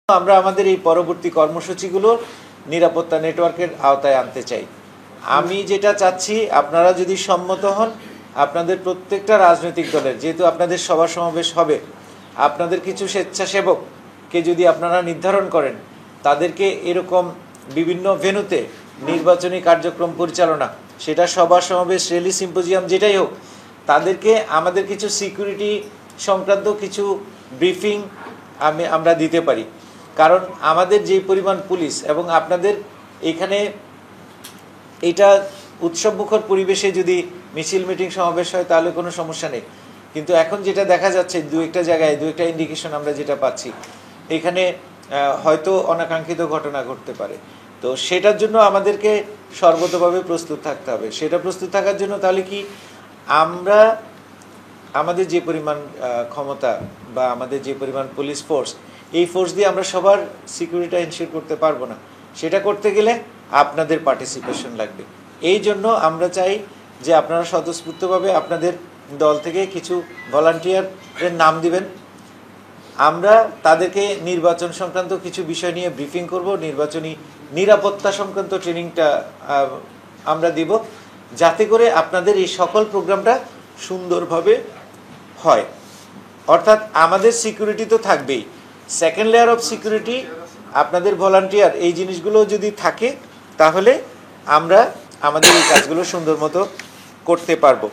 আমরা আমাদের এই পরবর্তী কর্মসূচিগুলো নিরাপত্তা নেটওয়ার্কের আওতায় আনতে চাই। আমি যেটা চাচ্ছি, আপনারা যদি সম্মত হন, আপনাদের প্রত্যেকটা রাজনৈতিক দলের, যেহেতু আপনাদের সভা সমাবেশ হবে, আপনাদের কিছু স্বেচ্ছাসেবককে যদি আপনারা নির্ধারণ করেন, তাদেরকে এরকম বিভিন্ন ভেন্যুতে নির্বাচনী কার্যক্রম পরিচালনা, সেটা সভা সমাবেশ, র্যালি, সিম্পোজিয়াম যেটাই হোক, তাদেরকে আমাদের কিছু সিকিউরিটি সংক্রান্ত কিছু ব্রিফিং আমরা দিতে পারি। কারণ আমাদের যে পরিমাণ পুলিশ এবং আপনাদের এখানে এটা উৎসবমুখর পরিবেশে যদি মিছিল মিটিং সমাবেশ হয় তাহলে কোনো সমস্যা নেই, কিন্তু এখন যেটা দেখা যাচ্ছে দু একটা জায়গায় দু একটা ইন্ডিকেশন আমরা যেটা পাচ্ছি, এখানে হয়তো অনাকাঙ্ক্ষিত ঘটনা ঘটতে পারে। তো সেটার জন্য আমাদেরকে সর্বতভাবে প্রস্তুত থাকতে হবে। সেটা প্রস্তুত থাকার জন্য তাহলে কি, আমরা আমাদের যে পরিমাণ ক্ষমতা বা আমাদের যে পরিমাণ পুলিশ ফোর্স, এই ফোর্স দিয়ে আমরা সবার সিকিউরিটি এনশিওর করতে পারবো না। সেটা করতে গেলে আপনাদের পার্টিসিপেশন লাগবে। এই জন্য আমরা চাই যে আপনারা স্বতঃস্ফূর্তভাবে আপনাদের দল থেকে কিছু ভলান্টিয়ারের নাম দিবেন। আমরা তাদেরকে নির্বাচন সংক্রান্ত কিছু বিষয় নিয়ে ব্রিফিং করব, নির্বাচনী নিরাপত্তা সংক্রান্ত ট্রেনিংটা আমরা দিব, যাতে করে আপনাদের এই সকল প্রোগ্রামটা সুন্দরভাবে হয়। অর্থাৎ আমাদের সিকিউরিটি তো থাকবেই, সেকেন্ড লেয়ার অফ সিকিউরিটি আপনাদের ভলান্টিয়ার, এই জিনিসগুলো যদি থাকে তাহলে আমরা আমাদের এই কাজগুলো সুন্দর মতো করতে পারবো।